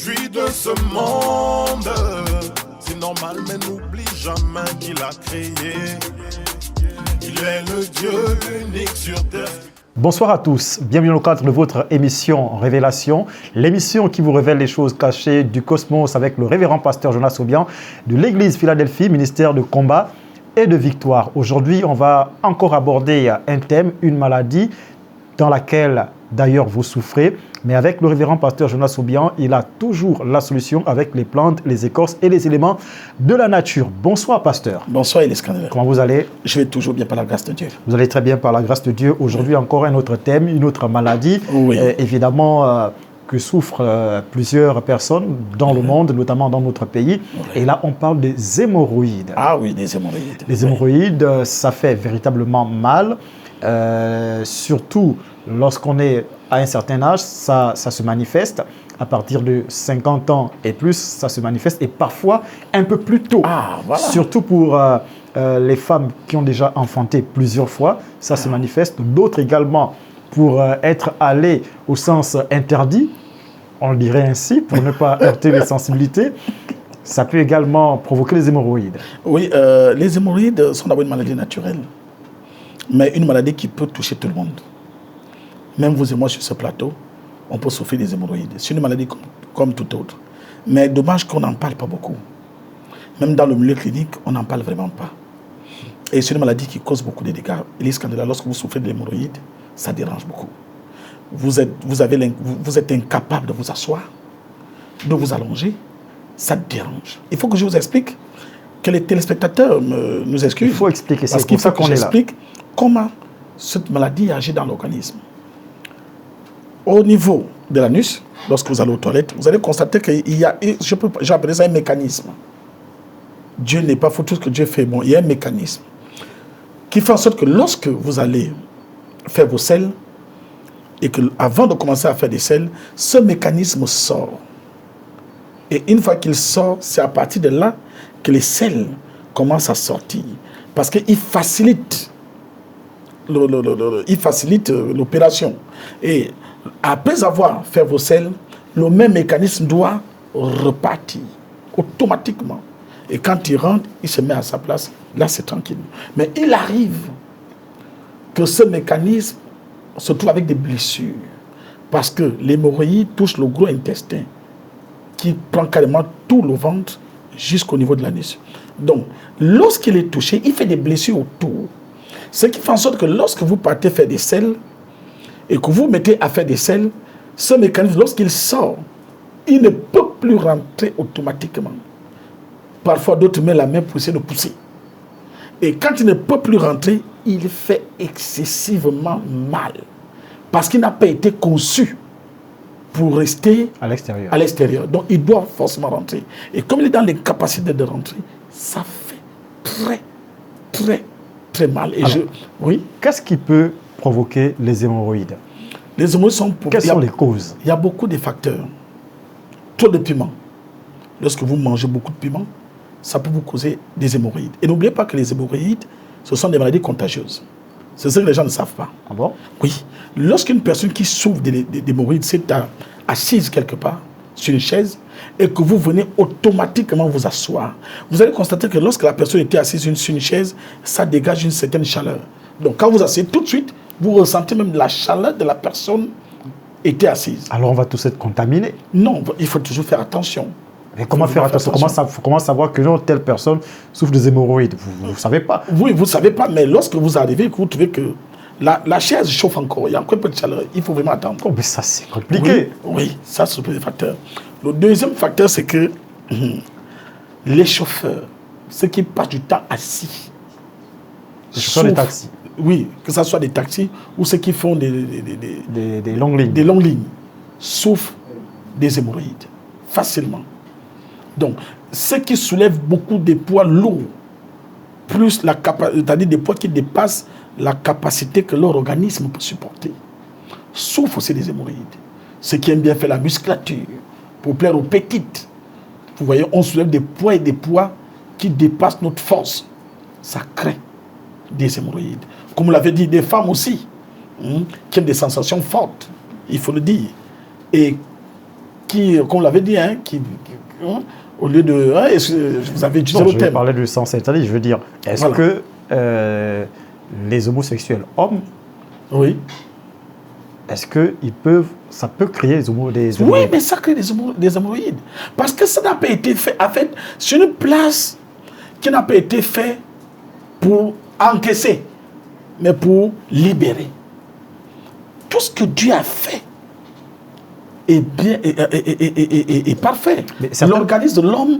produit de ce monde. C'est normal, mais n'oublie jamais qu'il a créé. Il est le Dieu unique sur terre. Bonsoir à tous, bienvenue au cadre de votre émission Révélation, l'émission qui vous révèle les choses cachées du cosmos avec le révérend pasteur Jonas Obiang de l'église Philadelphie, ministère de combat et de victoire. Aujourd'hui, on va encore aborder un thème, une maladie dans laquelle d'ailleurs vous souffrez, mais avec le révérend pasteur Jonas Obiang, il a toujours la solution avec les plantes, les écorces et les éléments de la nature. Bonsoir pasteur. Bonsoir Eliscanel. Comment vous allez? Je vais toujours bien par la grâce de Dieu. Vous allez très bien par la grâce de Dieu. Aujourd'hui encore un autre thème, une autre maladie, oui. Évidemment que souffrent plusieurs personnes dans le monde, notamment dans notre pays. Et là on parle des hémorroïdes. Ah oui, des hémorroïdes. Les hémorroïdes, ça fait véritablement mal, surtout lorsqu'on est à un certain âge, ça se manifeste. À partir de 50 ans et plus, ça se manifeste. Et parfois un peu plus tôt. Ah, voilà. Surtout pour les femmes qui ont déjà enfanté plusieurs fois, ça se manifeste. D'autres également pour être allées au sens interdit, on le dirait ainsi, pour ne pas heurter les sensibilités. Ça peut également provoquer les hémorroïdes. Oui, les hémorroïdes sont d'abord une maladie naturelle, mais une maladie qui peut toucher tout le monde. Même vous et moi sur ce plateau, on peut souffrir des hémorroïdes. C'est une maladie comme toute autre. Mais dommage qu'on n'en parle pas beaucoup. Même dans le milieu clinique, on n'en parle vraiment pas. Et c'est une maladie qui cause beaucoup de dégâts. Eliscanel, lorsque vous souffrez de l'hémorroïde, ça dérange beaucoup. Vous êtes incapable de vous asseoir, de vous allonger, ça dérange. Il faut que je vous explique, que les téléspectateurs nous excusent. Il faut expliquer, c'est pour ça qu'on explique comment cette maladie agit dans l'organisme. Au niveau de l'anus, lorsque vous allez aux toilettes, vous allez constater qu'il y a, j'appelle ça un mécanisme. Dieu n'est pas fou, tout ce que Dieu fait, bon, il y a un mécanisme qui fait en sorte que lorsque vous allez faire vos selles, et que avant de commencer à faire des selles, ce mécanisme sort. Et une fois qu'il sort, c'est à partir de là que les selles commencent à sortir. Parce qu'il facilite l'opération. Et après avoir fait vos selles, le même mécanisme doit repartir automatiquement. Et quand il rentre, il se met à sa place. Là, c'est tranquille. Mais il arrive que ce mécanisme se trouve avec des blessures. Parce que l'hémorroïde touche le gros intestin qui prend carrément tout le ventre jusqu'au niveau de l'anus. Donc, lorsqu'il est touché, il fait des blessures autour. Ce qui fait en sorte que lorsque vous partez faire des selles et que vous mettez à faire des selles, ce mécanisme, lorsqu'il sort, il ne peut plus rentrer automatiquement. Parfois, d'autres mettent la main pour essayer de pousser. Et quand il ne peut plus rentrer, il fait excessivement mal. Parce qu'il n'a pas été conçu pour rester à l'extérieur. Donc, il doit forcément rentrer. Et comme il est dans l'incapacité de rentrer, ça fait très, très, très mal. Et alors, oui. Qu'est-ce qui peut provoquer les hémorroïdes? Les hémorroïdes sont... Quelles sont les causes? Il y a beaucoup de facteurs. Trop de piment. Lorsque vous mangez beaucoup de piment, ça peut vous causer des hémorroïdes. Et n'oubliez pas que les hémorroïdes, ce sont des maladies contagieuses. C'est ce que les gens ne savent pas. Ah bon? Oui. Lorsqu'une personne qui souffre d'hémorroïdes s'est assise quelque part, sur une chaise, et que vous venez automatiquement vous asseoir, vous allez constater que lorsque la personne était assise sur une chaise, ça dégage une certaine chaleur. Donc quand vous asseyez tout de suite, vous ressentez même la chaleur de la personne était assise. Alors on va tous être contaminés? Non, il faut toujours faire attention. Mais comment faire attention? Comment savoir que telle personne souffre des hémorroïdes? Vous ne savez pas. Oui, vous ne savez pas, mais lorsque vous arrivez et que vous trouvez que la chaise chauffe encore, il y a encore un peu de chaleur, il faut vraiment attendre. Oh, mais ça, c'est compliqué. Oui, ça, c'est le facteur. Le deuxième facteur, c'est que les chauffeurs, ceux qui passent du temps assis, les chauffeurs des taxis. Oui, que ce soit des taxis ou ceux qui font des longues lignes. Des longues lignes, souffrent des hémorroïdes facilement. Donc, ceux qui soulèvent beaucoup de poids lourds, plus c'est-à-dire des poids qui dépassent la capacité que leur organisme peut supporter, souffrent aussi des hémorroïdes. Ceux qui aiment bien faire la musculature, pour plaire aux petites. Vous voyez, on soulève des poids et des poids qui dépassent notre force. Ça crée des hémorroïdes. Comme vous l'avez dit, des femmes aussi, qui ont des sensations fortes, il faut le dire, et qui, comme l'avait dit, hein, au lieu de... Hein, vous avez utilisé le je thème. vais parler du sens interdit. Je veux dire, est-ce que les homosexuels hommes, oui, est-ce que ça peut créer des hémorroïdes? Oui, mais ça crée des hémorroïdes. Parce que ça n'a pas été fait. En fait, c'est une place qui n'a pas été faite pour encaisser, mais pour libérer. Tout ce que Dieu a fait est bien et parfait. L'organisme de l'homme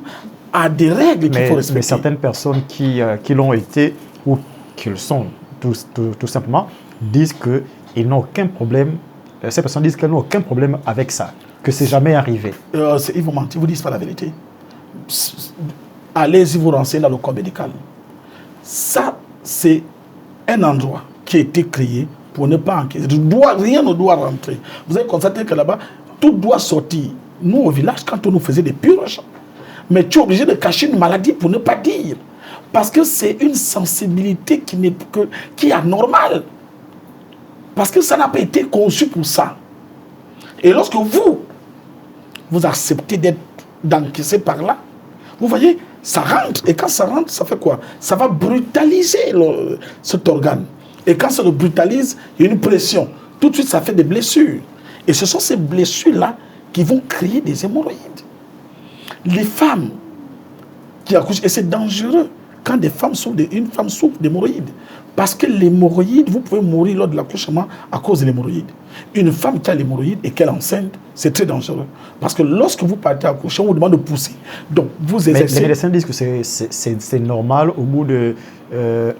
a des règles qu'il faut respecter. Mais certaines personnes qui l'ont été ou qui le sont tout simplement disent qu'ils n'ont aucun problème. Ces personnes disent qu'elles n'ont aucun problème avec ça, que c'est jamais arrivé. Ils vont mentir, ils vous disent pas la vérité. Allez-y vous renseigner dans le corps médical. Ça, c'est un endroit qui a été créé pour ne pas enquêter. Rien ne doit rentrer. Vous avez constaté que là-bas, tout doit sortir. Nous, au village, quand on nous faisait des purges, mais tu es obligé de cacher une maladie pour ne pas dire. Parce que c'est une sensibilité qui est anormale. Parce que ça n'a pas été conçu pour ça. Et lorsque vous acceptez d'encaisser par là, vous voyez, ça rentre. Et quand ça rentre, ça fait quoi? Ça va brutaliser cet organe. Et quand ça le brutalise, il y a une pression. Tout de suite, ça fait des blessures. Et ce sont ces blessures-là qui vont créer des hémorroïdes. Les femmes qui accouchent, et c'est dangereux quand une femme souffre d'hémorroïdes. Parce que l'hémorroïde, vous pouvez mourir lors de l'accouchement à cause de l'hémorroïde. Une femme qui a l'hémorroïde et qu'elle est enceinte, c'est très dangereux. Parce que lorsque vous partez accoucher, on vous demande de pousser. Donc, vous exercez... Mais les médecins disent que c'est normal. Au bout de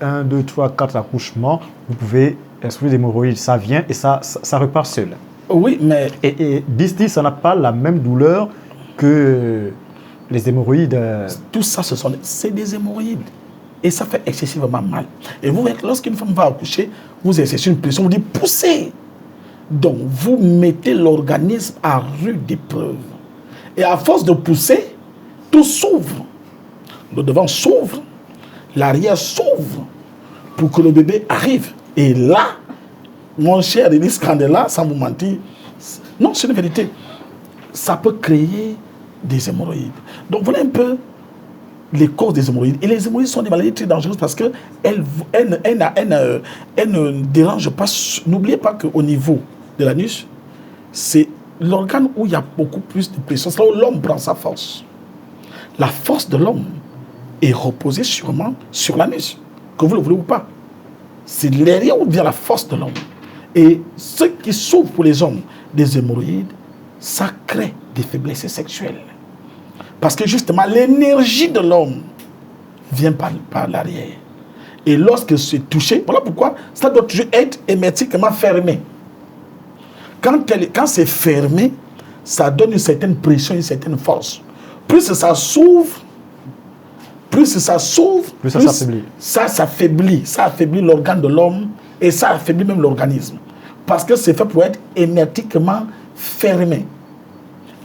1, 2, 3, 4 accouchements, vous pouvez exclure l'hémorroïde. Ça vient et ça repart seul. Oui, mais... Et disent ça n'a pas la même douleur que les hémorroïdes. Tout ça, c'est des hémorroïdes. Et ça fait excessivement mal. Et vous voyez que lorsqu'une femme va accoucher, vous exercez une pression, vous dites poussez. Donc, vous mettez l'organisme à rude épreuve. Et à force de pousser, tout s'ouvre. Le devant s'ouvre, l'arrière s'ouvre pour que le bébé arrive. Et là, mon cher Denis Candela, sans vous mentir, non, c'est une vérité. Ça peut créer des hémorroïdes. Donc, voilà un peu les causes des hémorroïdes. Et les hémorroïdes sont des maladies très dangereuses parce qu'elles ne dérangent pas. N'oubliez pas qu'au niveau de l'anus, c'est l'organe où il y a beaucoup plus de pression. C'est là où l'homme prend sa force. La force de l'homme est reposée sûrement sur l'anus, que vous le voulez ou pas. C'est derrière où vient la force de l'homme. Et ce qui souffre pour les hommes des hémorroïdes, ça crée des faiblesses sexuelles. Parce que justement, l'énergie de l'homme vient par l'arrière. Et lorsque c'est touché, voilà pourquoi ça doit toujours être hermétiquement fermé. Quand c'est fermé, ça donne une certaine pression, une certaine force. Plus ça s'ouvre, plus ça s'affaiblit. Ça affaiblit l'organe de l'homme et ça affaiblit même l'organisme. Parce que c'est fait pour être hermétiquement fermé.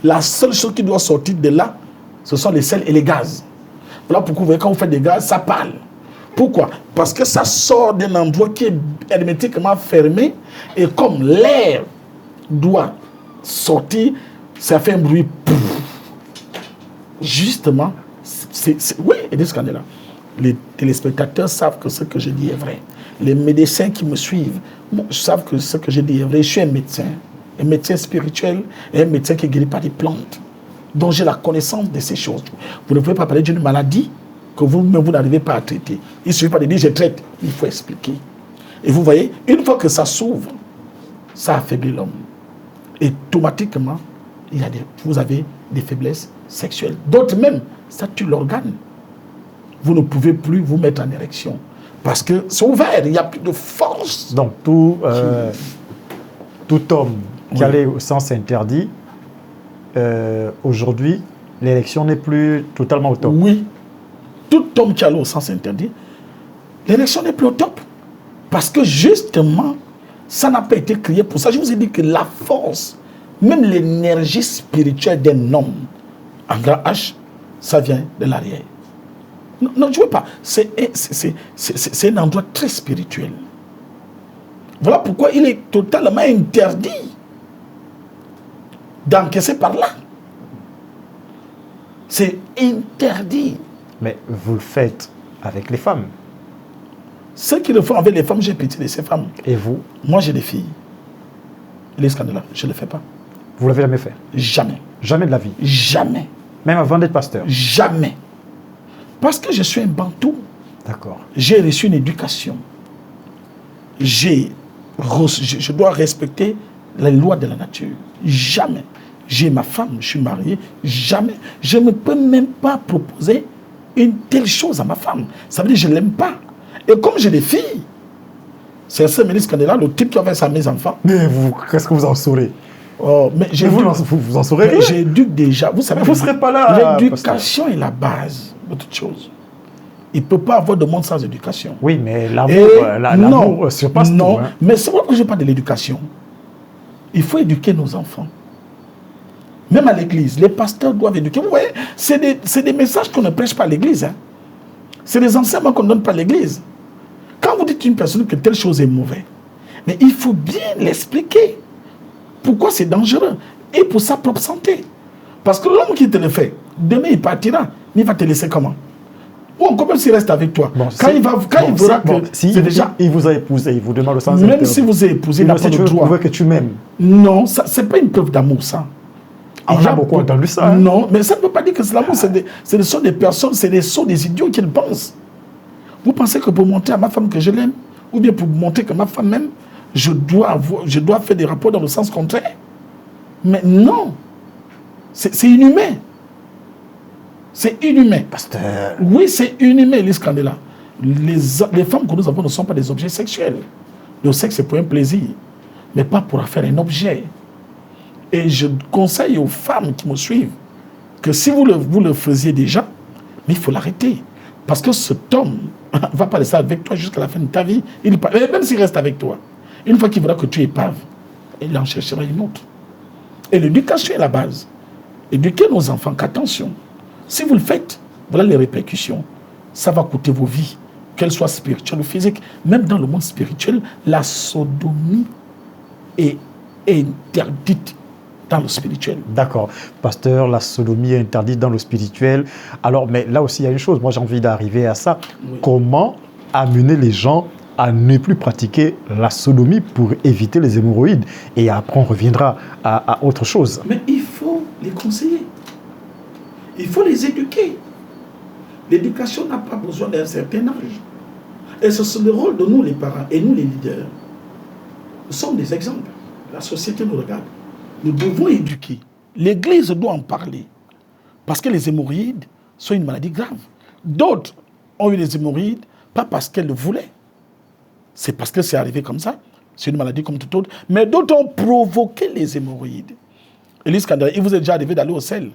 La seule chose qui doit sortir de là, ce sont les sels et les gaz. Voilà pourquoi vous voyez, quand vous faites des gaz, ça parle. Pourquoi? Parce que ça sort d'un endroit qui est hermétiquement fermé et comme l'air doit sortir, ça fait un bruit. Justement, oui, et des scandales. Les téléspectateurs savent que ce que je dis est vrai. Les médecins qui me suivent savent que ce que je dis est vrai. Je suis un médecin spirituel et un médecin qui guérit par des plantes. Donc j'ai la connaissance de ces choses. Vous ne pouvez pas parler d'une maladie que vous-même vous n'arrivez pas à traiter. Il ne suffit pas de dire je traite. Il faut expliquer. Et vous voyez, une fois que ça s'ouvre, ça affaiblit l'homme. Et automatiquement, vous avez des faiblesses sexuelles. D'autres même, ça tue l'organe. Vous ne pouvez plus vous mettre en érection. Parce que c'est ouvert, il n'y a plus de force. Donc tout homme qui allait au sens interdit, aujourd'hui, l'érection n'est plus totalement au top. Oui. Tout homme qui allait au sens interdit, l'érection n'est plus au top. Parce que justement, ça n'a pas été créé pour ça. Je vous ai dit que la force, même l'énergie spirituelle d'un homme, en grand H, ça vient de l'arrière. Non, je ne veux pas. C'est un endroit très spirituel. Voilà pourquoi il est totalement interdit d'encaisser par là. C'est interdit. Mais vous le faites avec les femmes. Ceux qui le font avec les femmes, j'ai pitié de ces femmes. Et vous? Moi, j'ai des filles. Les scandales, je ne le fais pas. Vous ne l'avez jamais fait? Jamais. Jamais de la vie? Jamais. Même avant d'être pasteur? Jamais. Parce que je suis un bantou. D'accord. J'ai reçu une éducation. Je dois respecter les lois de la nature. Jamais. J'ai ma femme, je suis marié. Jamais. Je ne peux même pas proposer une telle chose à ma femme. Ça veut dire que je ne l'aime pas. Et comme j'ai des filles, c'est ce ministre Candela, le type qui a fait ça à mes enfants. Mais vous, qu'est-ce que vous en saurez? Oh, mais vous en saurez rien. J'éduque déjà. Vous savez, vous ne serez pas là. L'éducation est la base de toute chose. Il ne peut pas avoir de monde sans éducation. Oui, mais l'amour surpasse tout. Hein. Mais c'est pourquoi je parle de l'éducation. Il faut éduquer nos enfants. Même à l'église, les pasteurs doivent éduquer. Vous voyez, c'est des messages qu'on ne prêche pas à l'église. Hein. C'est des enseignements qu'on ne donne pas à l'église. Quand vous dites à une personne que telle chose est mauvaise, mais il faut bien l'expliquer. Pourquoi c'est dangereux? Et pour sa propre santé. Parce que l'homme qui te le fait, demain il partira, mais il va te laisser comment? Ou encore même s'il reste avec toi. Bon, quand il verra que c'est déjà... Il vous a épousé, il vous demande le sens. Même si vous avez épousé, il n'a pas le droit. Prouver que tu m'aimes. Non, ce n'est pas une preuve d'amour, ça. On a beaucoup entendu ça. Hein? Non, mais ça ne veut pas dire que c'est l'amour. Ce sont des personnes, ce sont des idiots qui le pensent. Vous pensez que pour montrer à ma femme que je l'aime, ou bien pour montrer que ma femme m'aime, je dois faire des rapports dans le sens contraire? Mais non. C'est inhumain. C'est inhumain. Pasteur. Oui, c'est inhumain, Elise Candela. Les femmes que nous avons ne sont pas des objets sexuels. Le sexe, c'est pour un plaisir, mais pas pour faire un objet. Et je conseille aux femmes qui me suivent que si vous le faisiez déjà, mais il faut l'arrêter. Parce que cet homme va pas rester avec toi jusqu'à la fin de ta vie. Même s'il reste avec toi, une fois qu'il verra que tu es épave, il en cherchera une autre. Et l'éducation est la base. Éduquer nos enfants, qu'attention, si vous le faites, voilà les répercussions. Ça va coûter vos vies, qu'elles soient spirituelles ou physiques. Même dans le monde spirituel, la sodomie est interdite dans le spirituel. D'accord. Pasteur, la sodomie est interdite dans le spirituel. Alors, mais là aussi, il y a une chose. Moi, j'ai envie d'arriver à ça. Oui. Comment amener les gens à ne plus pratiquer la sodomie pour éviter les hémorroïdes? Et après, on reviendra à autre chose. Mais il faut les conseiller. Il faut les éduquer. L'éducation n'a pas besoin d'un certain âge. Et c'est le rôle de nous, les parents, et nous, les leaders. Nous sommes des exemples. La société nous regarde. Nous devons éduquer. L'Église doit en parler. Parce que les hémorroïdes sont une maladie grave. D'autres ont eu les hémorroïdes, pas parce qu'elles le voulaient. C'est parce que c'est arrivé comme ça. C'est une maladie comme toute autre. Mais d'autres ont provoqué les hémorroïdes. Elise Candela, il vous est déjà arrivé d'aller au sel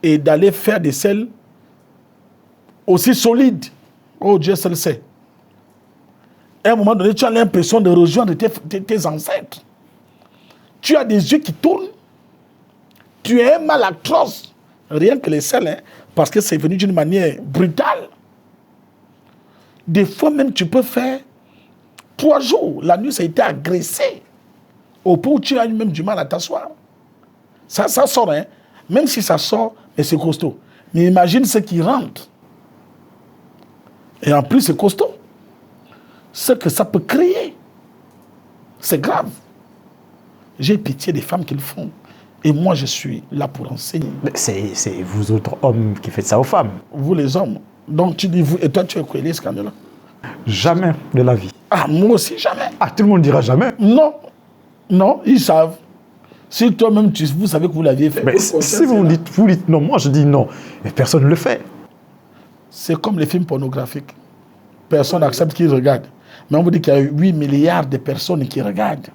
et d'aller faire des selles aussi solides. Oh, Dieu seul sait. À un moment donné, tu as l'impression de rejoindre tes ancêtres. Tu as des yeux qui tournent. Tu es un mal atroce. Rien que les selles, hein, parce que c'est venu d'une manière brutale. Des fois même, tu peux faire 3 jours. La nuit, ça a été agressé. Au point où tu as même du mal à t'asseoir. Ça sort, hein. Même si ça sort, mais c'est costaud. Mais imagine ce qui rentre. Et en plus, c'est costaud. Ce que ça peut créer, c'est grave. J'ai pitié des femmes qui le font. Et moi, je suis là pour enseigner. C'est vous autres hommes qui faites ça aux femmes. Vous les hommes. Donc tu dis vous, et toi tu es quoi, Elise Candela? Jamais de la vie. Ah, moi aussi, jamais. Ah, tout le monde dira jamais. Non. Non, ils savent. Si toi-même, vous savez que vous l'aviez fait. Mais si vous dites non, moi je dis non. Mais personne ne le fait. C'est comme les films pornographiques. Personne n'accepte qu'ils regardent. Mais on vous dit qu'il y a 8 milliards de personnes qui regardent.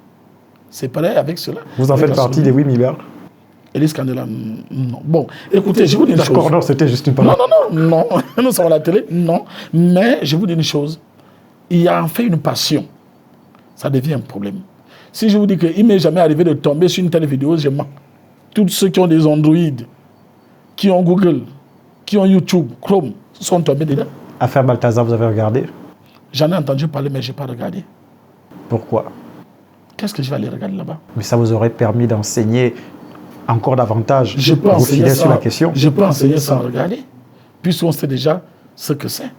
C'est pareil avec cela. Vous en faites partie des 8 milliards? Elise Candela, non. Bon, écoutez, je vous dis une chose. D'accord, non, c'était juste une parole. Non. Nous sommes à la télé, non. Mais je vous dis une chose. Il y a en fait une passion. Ça devient un problème. Si je vous dis qu'il ne m'est jamais arrivé de tomber sur une telle vidéo, je mens. Tous ceux qui ont des Android, qui ont Google, qui ont YouTube, Chrome, sont tombés dedans. Affaire Balthazar, vous avez regardé? J'en ai entendu parler, mais je n'ai pas regardé. Pourquoi? Qu'est-ce que je vais aller regarder là-bas? Mais ça vous aurait permis d'enseigner encore davantage Je peux vous enseigner filer ça, sur la question. je peux enseigner sans regarder, puisqu'on sait déjà ce que c'est.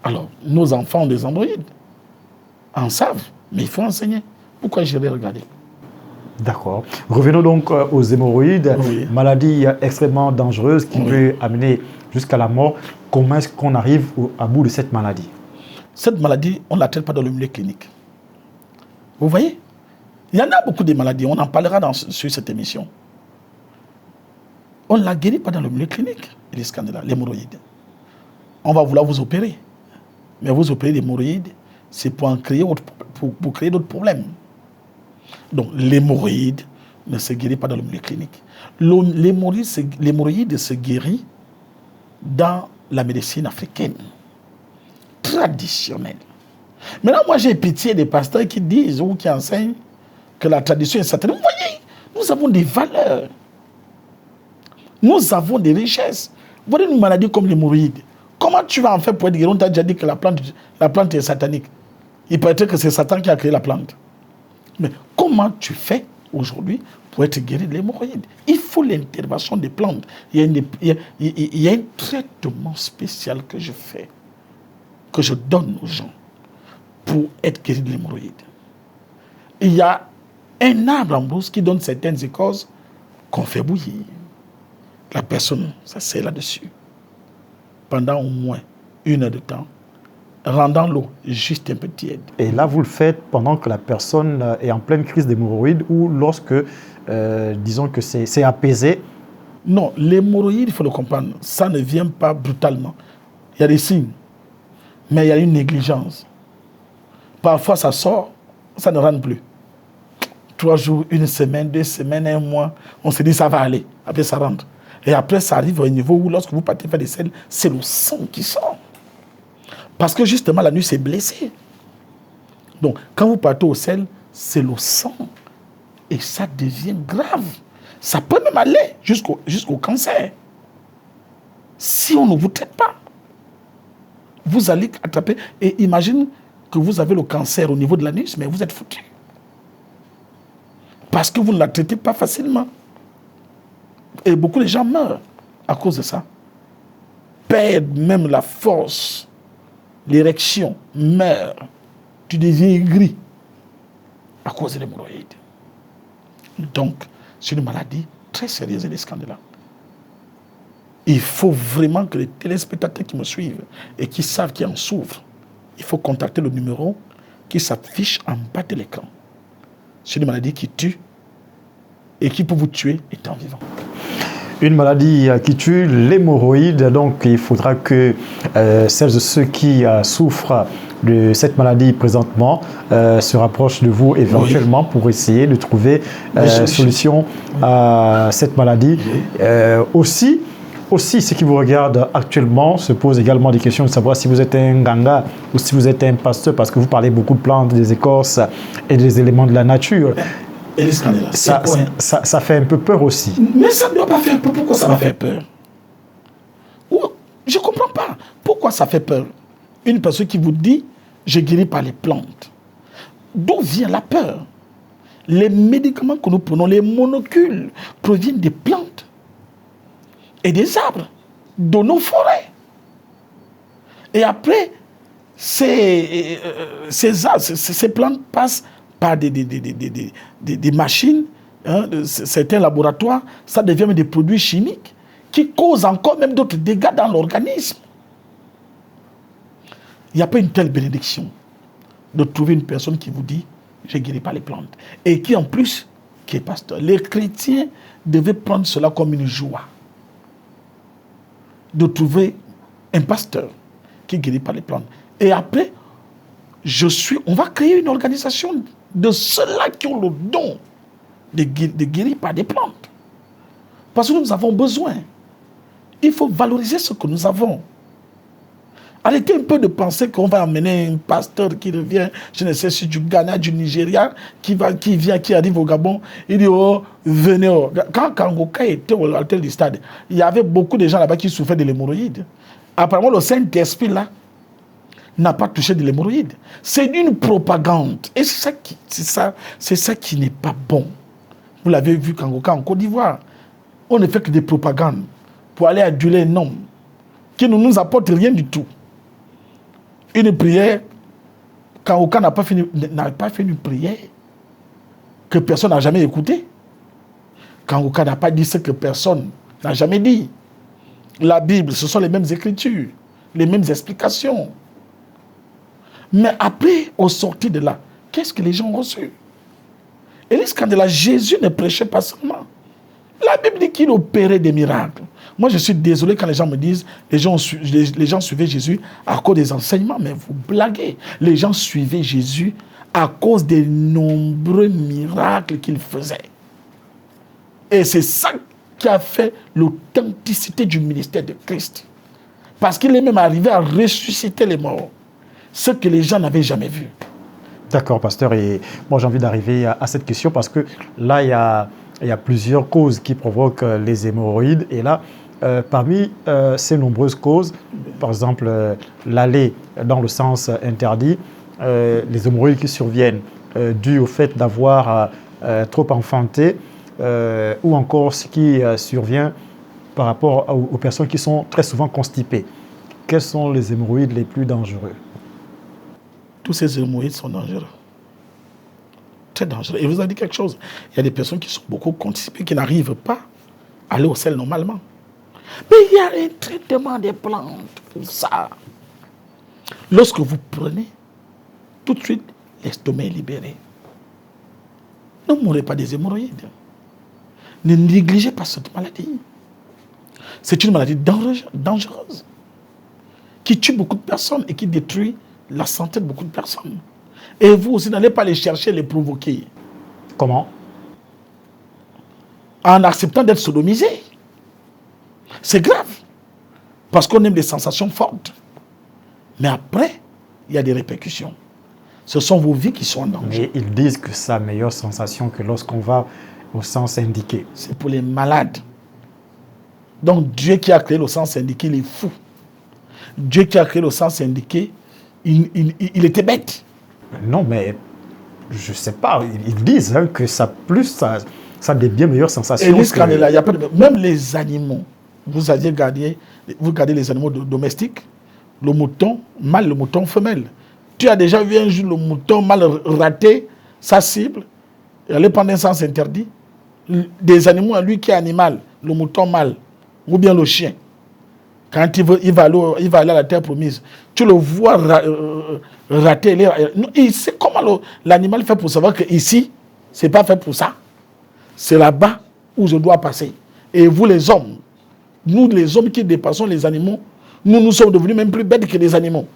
Alors, nos enfants ont des hémorroïdes, en savent, mais il faut enseigner. Pourquoi j'irai regarder? D'accord. Revenons donc aux hémorroïdes, Oui. maladie extrêmement dangereuse qui peut amener jusqu'à la mort. Comment est-ce qu'on arrive à bout de cette maladie? Cette maladie, on ne la traite pas dans le milieu clinique. Vous voyez? Il y en a beaucoup de maladies, on en parlera sur cette émission. On ne la guérit pas dans le milieu clinique, les scandales, l'hémorroïde. On va vouloir vous opérer. Mais vous opérez l'hémorroïde, c'est pour créer d'autres problèmes. Donc l'hémorroïde ne se guérit pas dans le milieu clinique. L'hémorroïde se guérit dans la médecine africaine, traditionnelle. Maintenant, moi j'ai pitié des pasteurs qui disent ou qui enseignent que la tradition est satanique. Vous voyez, nous avons des valeurs. Nous avons des richesses. Vous voyez une maladie comme l'hémorroïde. Comment tu vas en faire pour être guéri? On t'a déjà dit que la plante est satanique. Il paraît que c'est Satan qui a créé la plante. Mais comment tu fais aujourd'hui pour être guéri de l'hémorroïde? Il faut l'intervention des plantes. Il y a un traitement spécial que je fais, que je donne aux gens pour être guéri de l'hémorroïde. Il y a un arbre en brousse qui donne certaines écorces qu'on fait bouillir. La personne s'assied là-dessus pendant au moins 1 heure de temps, rendant l'eau juste un peu tiède. Et là, vous le faites pendant que la personne est en pleine crise d'hémorroïdes ou lorsque, disons que c'est apaisé? Non, l'hémorroïde, il faut le comprendre, ça ne vient pas brutalement. Il y a des signes, mais il y a une négligence. Parfois, ça sort, ça ne rentre plus. 3 jours, 1 semaine, 2 semaines, 1 mois, on se dit ça va aller. Après, ça rentre. Et après, ça arrive au niveau où, lorsque vous partez faire des selles, c'est le sang qui sort. Parce que justement, la nuit, c'est blessé. Donc, quand vous partez au sel, c'est le sang. Et ça devient grave. Ça peut même aller jusqu'au cancer. Si on ne vous traite pas, vous allez attraper. Et imagine que vous avez le cancer au niveau de l'anus, mais vous êtes foutu. Parce que vous ne la traitez pas facilement. Et beaucoup de gens meurent à cause de ça. Perdent même la force, l'érection, meurent. Tu deviens gris à cause de l'hémorroïde. Donc, c'est une maladie très sérieuse et des scandales. Il faut vraiment que les téléspectateurs qui me suivent et qui savent qu'ils en souffrent, il faut contacter le numéro qui s'affiche en bas de l'écran. C'est une maladie qui tue et qui peut vous tuer étant vivant. Une maladie qui tue, l'hémorroïde. Donc, il faudra que celles et ceux qui souffrent de cette maladie présentement se rapprochent de vous éventuellement pour essayer de trouver une solution à cette maladie. Aussi, ceux qui vous regardent actuellement se posent également des questions de savoir si vous êtes un ganga ou si vous êtes un pasteur, parce que vous parlez beaucoup de plantes, des écorces et des éléments de la nature. Et ça fait un peu peur aussi. Mais ça ne doit pas faire peur. Pourquoi ça va faire peur? Je ne comprends pas. Pourquoi ça fait peur? Une personne qui vous dit « je guéris par les plantes ». D'où vient la peur? Les médicaments que nous prenons, les monocules, proviennent des plantes et des arbres, de nos forêts. Et après, ces plantes passent par des machines, hein, certains laboratoires, ça devient des produits chimiques qui causent encore même d'autres dégâts dans l'organisme. Il n'y a pas une telle bénédiction de trouver une personne qui vous dit « je ne guéris pas les plantes » et qui en plus, qui est pasteur. Les chrétiens devaient prendre cela comme une joie de trouver un pasteur qui ne guérit pas les plantes. Et après, on va créer une organisation de ceux-là qui ont le don de guérir par des plantes. Parce que nous avons besoin. Il faut valoriser ce que nous avons. Arrêtez un peu de penser qu'on va amener un pasteur qui revient, je ne sais si du Ghana, du Nigeria, qui arrive au Gabon, il dit « oh, venez oh. » Quand Kangoka était au hôtel du stade, il y avait beaucoup de gens là-bas qui souffraient de l'hémorroïde. Apparemment, le Saint-Esprit là, n'a pas touché de l'hémorroïde. C'est une propagande. Et c'est ça qui n'est pas bon. Vous l'avez vu Kangoka en Côte d'Ivoire. on ne fait que des propagandes pour aller aduler un homme qui ne nous apporte rien du tout. Une prière, quand aucun n'a pas fait une prière que personne n'a jamais écoutée, quand aucun n'a pas dit ce que personne n'a jamais dit. La Bible, ce sont les mêmes écritures, les mêmes explications. Mais après, au sortir de là, qu'est-ce que les gens ont reçu? Et les scandales, Jésus ne prêchait pas seulement. La Bible dit qu'il opérait des miracles. Moi, je suis désolé quand les gens me disent les gens suivaient Jésus à cause des enseignements, mais vous blaguez. Les gens suivaient Jésus à cause des nombreux miracles qu'il faisait. Et c'est ça qui a fait l'authenticité du ministère de Christ. Parce qu'il est même arrivé à ressusciter les morts. Ce que les gens n'avaient jamais vu. D'accord, pasteur. Et moi, j'ai envie d'arriver à cette question parce que là, il y a plusieurs causes qui provoquent les hémorroïdes. Et là, parmi ces nombreuses causes, par exemple, l'aller dans le sens interdit, les hémorroïdes qui surviennent dus au fait d'avoir trop enfanté, ou encore ce qui survient par rapport aux personnes qui sont très souvent constipées. Quels sont les hémorroïdes les plus dangereux? Tous ces hémorroïdes sont dangereux. Très dangereux. Et vous avez dit quelque chose. Il y a des personnes qui sont beaucoup constipées, qui n'arrivent pas à aller au sel normalement. Mais il y a un traitement des plantes pour ça. Lorsque vous prenez, tout de suite, l'estomac est libéré. Ne mourrez pas des hémorroïdes. Ne négligez pas cette maladie. C'est une maladie dangereuse qui tue beaucoup de personnes et qui détruit la santé de beaucoup de personnes. Et vous aussi, n'allez pas les chercher, les provoquer. Comment? En acceptant d'être sodomisé. C'est grave. Parce qu'on aime des sensations fortes. Mais après, il y a des répercussions. Ce sont vos vies qui sont en danger. Mais ils disent que ça a meilleure sensation que lorsqu'on va au sens indiqué. C'est pour les malades. Donc Dieu qui a créé le sens indiqué, il est fou. Dieu qui a créé le sens indiqué, il était bête. Non, mais je ne sais pas. Ils disent que ça a des bien meilleures sensations. Et il y a pas de... Même les animaux, vous regardez les animaux domestiques, le mouton mâle, le mouton femelle. Tu as déjà vu un jour le mouton mâle rater sa cible, et aller prendre un sens interdit? Des animaux à lui qui est animal, le mouton mâle, ou bien le chien, quand il va aller à la terre promise, tu le vois rater. Il sait comment l'animal fait pour savoir que ici, ce n'est pas fait pour ça. C'est là-bas où je dois passer. Et vous les hommes, nous les hommes qui dépassons les animaux, nous sommes devenus même plus bêtes que les animaux,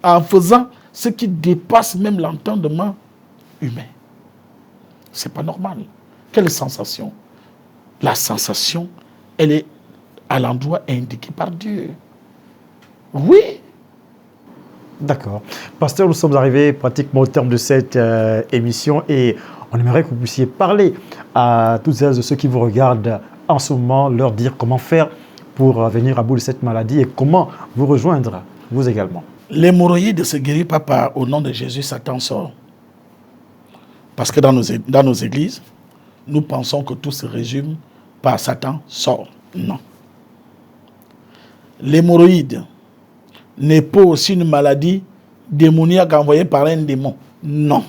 en faisant ce qui dépasse même l'entendement humain. Ce n'est pas normal. Quelle sensation? La sensation, elle est à l'endroit indiqué par Dieu. Oui. D'accord. Pasteur, nous sommes arrivés pratiquement au terme de cette émission et on aimerait que vous puissiez parler à toutes celles et ceux qui vous regardent en ce moment, leur dire comment faire pour venir à bout de cette maladie et comment vous rejoindre, vous également. L'hémorroïde ne se guérit pas au nom de Jésus, Satan sort. Parce que dans nos églises, nous pensons que tout se résume par Satan sort. Non. L'hémorroïde n'est pas aussi une maladie démoniaque envoyée par un démon. Non.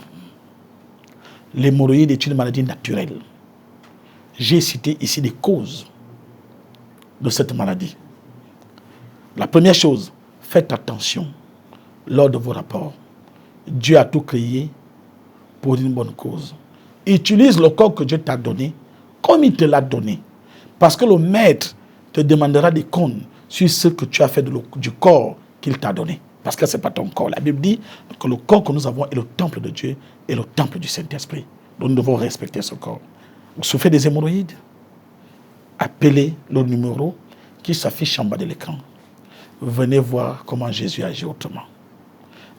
L'hémorroïde est une maladie naturelle. J'ai cité ici des causes de cette maladie. La première chose, faites attention lors de vos rapports. Dieu a tout créé pour une bonne cause. Utilise le corps que Dieu t'a donné comme il te l'a donné. Parce que le maître te demandera des comptes sur ce que tu as fait du corps qu'il t'a donné. Parce que ce n'est pas ton corps. La Bible dit que le corps que nous avons est le temple de Dieu et le temple du Saint-Esprit. Donc nous devons respecter ce corps. Vous souffrez des hémorroïdes? Appelez le numéro qui s'affiche en bas de l'écran. Venez voir comment Jésus agit autrement.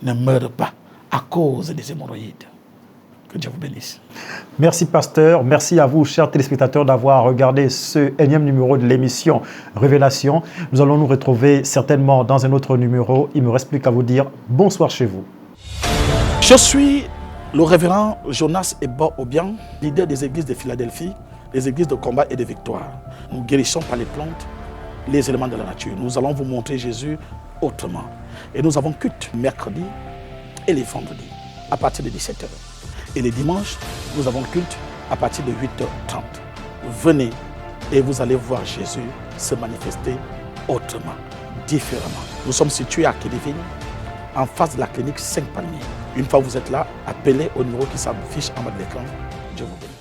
Ne meurez pas à cause des hémorroïdes. Que Dieu vous bénisse. Merci pasteur, merci à vous chers téléspectateurs d'avoir regardé ce énième numéro de l'émission Révélation. Nous allons nous retrouver certainement dans un autre numéro. Il me reste plus qu'à vous dire bonsoir chez vous. Je suis le révérend Jonas Eba Obiang, leader des églises de Philadelphie, les églises de combat et de victoire. Nous guérissons par les plantes les éléments de la nature. Nous allons vous montrer Jésus autrement. Et nous avons culte mercredi et les vendredis à partir de 17h. Et les dimanches, nous avons culte à partir de 8h30. Venez et vous allez voir Jésus se manifester autrement, différemment. Nous sommes situés à Kédivine, en face de la clinique 5 Palmiers. Une fois que vous êtes là, appelez au numéro qui s'affiche en bas de l'écran. Dieu vous bénisse.